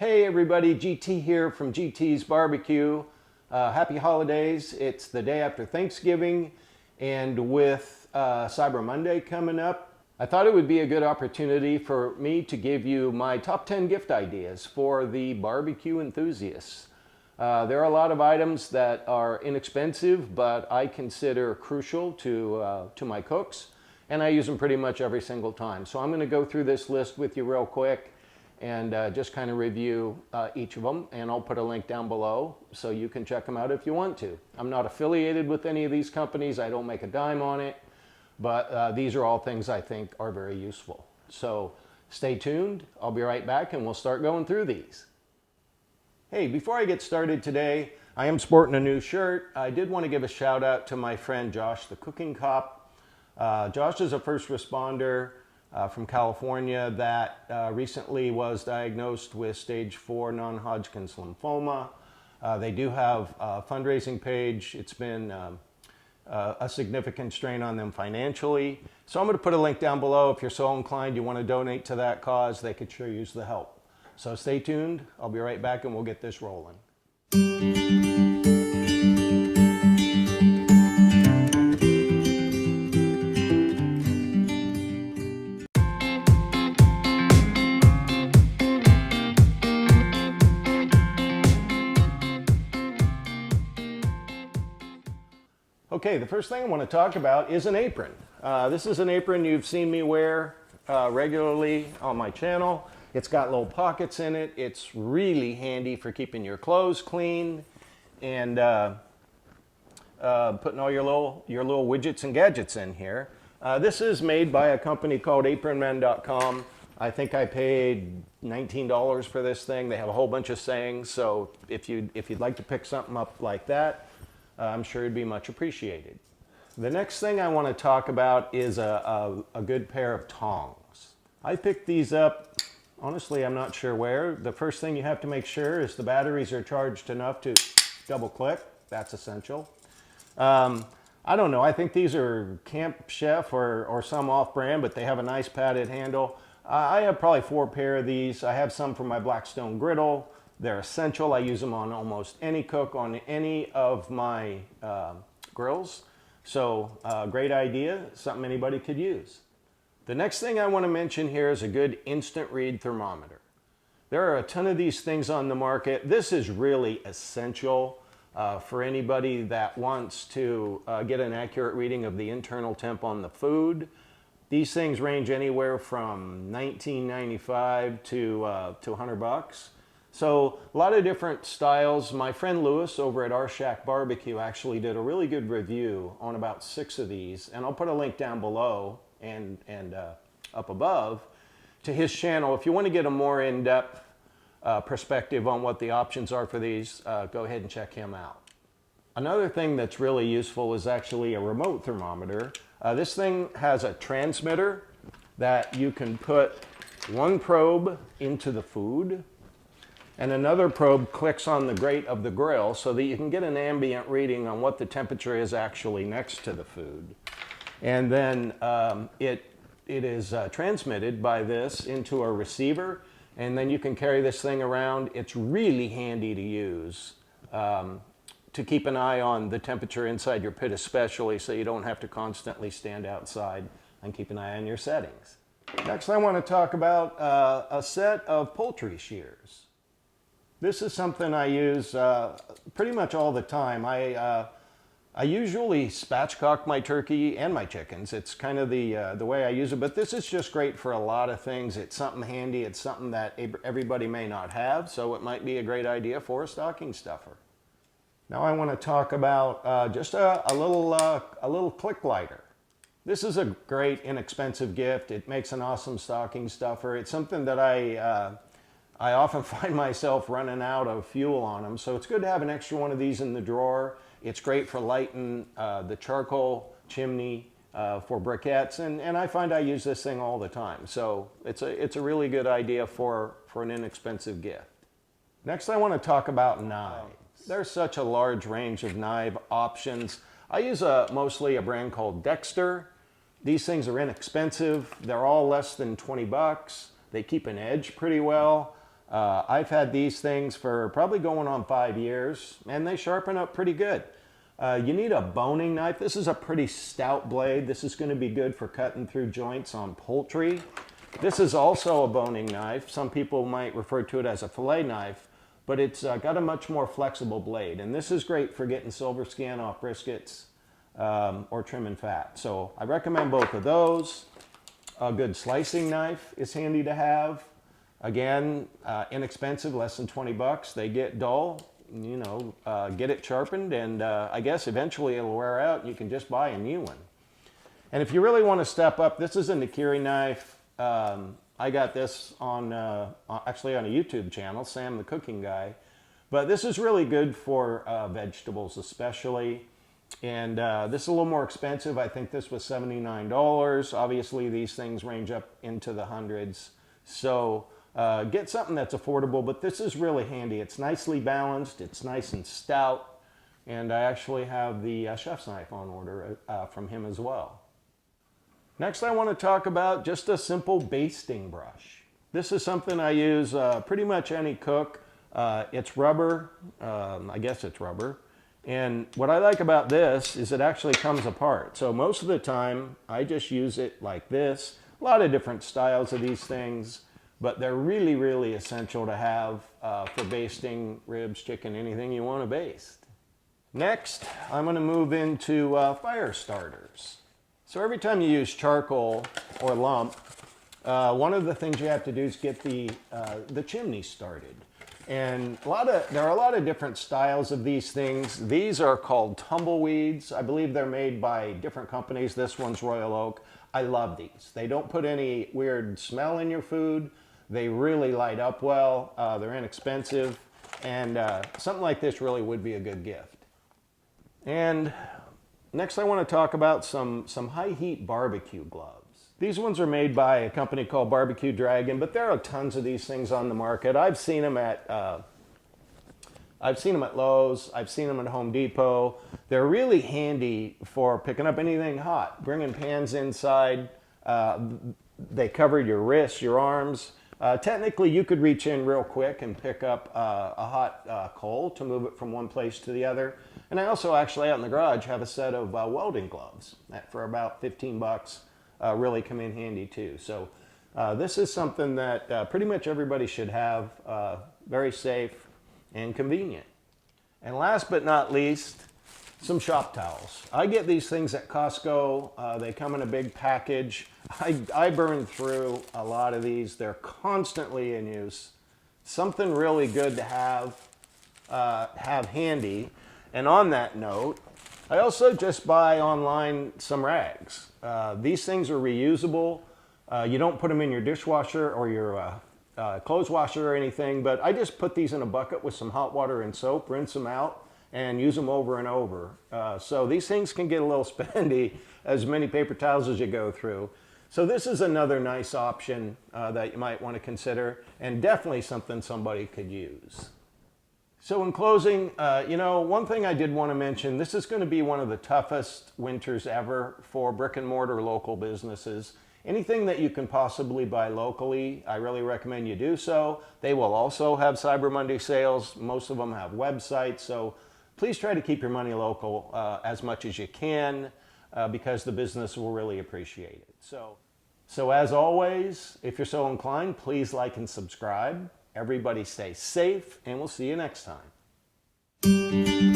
Hey everybody, GT here from GT's Barbecue. Happy holidays. It's the day after Thanksgiving, and with Cyber Monday coming up, I thought it would be a good opportunity for me to give you my top 10 gift ideas for the barbecue enthusiasts. There are a lot of items that are inexpensive, but I consider crucial to my cooks, and I use them pretty much every single time. So I'm going to go through this list with you real quick and just kind of review each of them, and I'll put a link down below so you can check them out if you want to. I'm not affiliated with any of these companies. I don't make a dime on it, but these are all things I think are very useful. So stay tuned. I'll be right back and we'll start going through these. Hey, before I get started today, I am sporting a new shirt. I did want to give a shout out to my friend Josh, the cooking cop. Josh is a first responder from California that recently was diagnosed with stage 4 non-Hodgkin's lymphoma. They do have a fundraising page. It's been a significant strain on them financially. So I'm going to put a link down below. If you're so inclined, you want to donate to that cause, they could sure use the help. So stay tuned. I'll be right back and we'll get this rolling. Okay, the first thing I want to talk about is an apron. This is an apron you've seen me wear regularly on my channel. It's got little pockets in it. It's really handy for keeping your clothes clean and putting all your little widgets and gadgets in here. This is made by a company called apronmen.com. I think I paid $19 for this thing. They have a whole bunch of sayings, so if you'd like to pick something up like that, I'm sure it'd be much appreciated. The next thing I want to talk about is a good pair of tongs. I picked these up, honestly, I'm not sure where. The first thing you have to make sure is the batteries are charged enough to double click. That's essential. I don't know, I think these are Camp Chef or some off-brand, but they have a nice padded handle. I have probably 4 pair of these. I have some for my Blackstone griddle. They're essential. I use them on almost any cook on any of my grills. So great idea, something anybody could use. The next thing I want to mention here is a good instant read thermometer. There are a ton of these things on the market. This is really essential for anybody that wants to get an accurate reading of the internal temp on the food. These things range anywhere from $19.95 to $100. So a lot of different styles. My friend Lewis over at Our Shack Barbecue actually did a really good review on about 6 of these, and I'll put a link down below and up above to his channel. If you want to get a more in-depth perspective on what the options are for these, go ahead and check him out. Another thing that's really useful is actually a remote thermometer. This thing has a transmitter that you can put one probe into the food, and another probe clicks on the grate of the grill so that you can get an ambient reading on what the temperature is actually next to the food. And then it is transmitted by this into a receiver, and then you can carry this thing around. It's really handy to use to keep an eye on the temperature inside your pit, especially so you don't have to constantly stand outside and keep an eye on your settings. Next, I want to talk about a set of poultry shears. This is something I use pretty much all the time. I usually spatchcock my turkey and my chickens. It's kind of the way I use it, but this is just great for a lot of things. It's something handy. It's something that everybody may not have, so it might be a great idea for a stocking stuffer. Now I want to talk about just a little click lighter. This is a great inexpensive gift. It makes an awesome stocking stuffer. It's something that I often find myself running out of fuel on them, so it's good to have an extra one of these in the drawer. It's great for lighting the charcoal chimney for briquettes, and I find I use this thing all the time. So it's a really good idea for an inexpensive gift. Next, I want to talk about knives. There's such a large range of knife options. I use mostly a brand called Dexter. These things are inexpensive. They're all less than 20 bucks. They keep an edge pretty well. I've had these things for probably going on 5 years, and they sharpen up pretty good. You need a boning knife. This is a pretty stout blade. This is going to be good for cutting through joints on poultry. This is also a boning knife. Some people might refer to it as a fillet knife, but it's got a much more flexible blade. And this is great for getting silver skin off briskets or trimming fat. So I recommend both of those. A good slicing knife is handy to have. Again, inexpensive, less than 20 bucks. They get dull, you know, get it sharpened, and I guess eventually it'll wear out and you can just buy a new one. And if you really want to step up, this is a Nikiri knife. I got this on actually on a YouTube channel, Sam the Cooking Guy. But this is really good for vegetables especially. And this is a little more expensive. I think this was $79. Obviously these things range up into the hundreds. So get something that's affordable, but this is really handy. It's nicely balanced, it's nice and stout, and I actually have the chef's knife on order from him as well. Next I want to talk about just a simple basting brush. This is something I use pretty much any cook. It's rubber, I guess it's rubber. And what I like about this is it actually comes apart. So most of the time I just use it like this. A lot of different styles of these things, but they're really, really essential to have for basting ribs, chicken, anything you want to baste. Next, I'm going to move into fire starters. So every time you use charcoal or lump, one of the things you have to do is get the chimney started. And there are a lot of different styles of these things. These are called tumbleweeds. I believe they're made by different companies. This one's Royal Oak. I love these. They don't put any weird smell in your food. They really light up well. They're inexpensive. And something like this really would be a good gift. And next I want to talk about some high heat barbecue gloves. These ones are made by a company called Barbecue Dragon, but there are tons of these things on the market. I've seen them at Lowe's. I've seen them at Home Depot. They're really handy for picking up anything hot, bringing pans inside. They cover your wrists, your arms. Technically, you could reach in real quick and pick up a hot coal to move it from one place to the other. And I also actually out in the garage have a set of welding gloves that for about 15 bucks. Really come in handy too. So this is something that pretty much everybody should have, very safe and convenient. And last but not least, some shop towels. I get these things at Costco. They come in a big package. I burn through a lot of these. They're constantly in use. Something really good to have handy. And on that note, I also just buy online some rags. These things are reusable. You don't put them in your dishwasher or your clothes washer or anything, but I just put these in a bucket with some hot water and soap, rinse them out, and use them over and over. So these things can get a little spendy, as many paper towels as you go through. So this is another nice option that you might want to consider, and definitely something somebody could use. So in closing, you know, one thing I did want to mention, this is going to be one of the toughest winters ever for brick and mortar local businesses. Anything that you can possibly buy locally, I really recommend you do so. They will also have Cyber Monday sales. Most of them have websites, so please try to keep your money local as much as you can because the business will really appreciate it. So as always, if you're so inclined, please like and subscribe. Everybody stay safe, and we'll see you next time.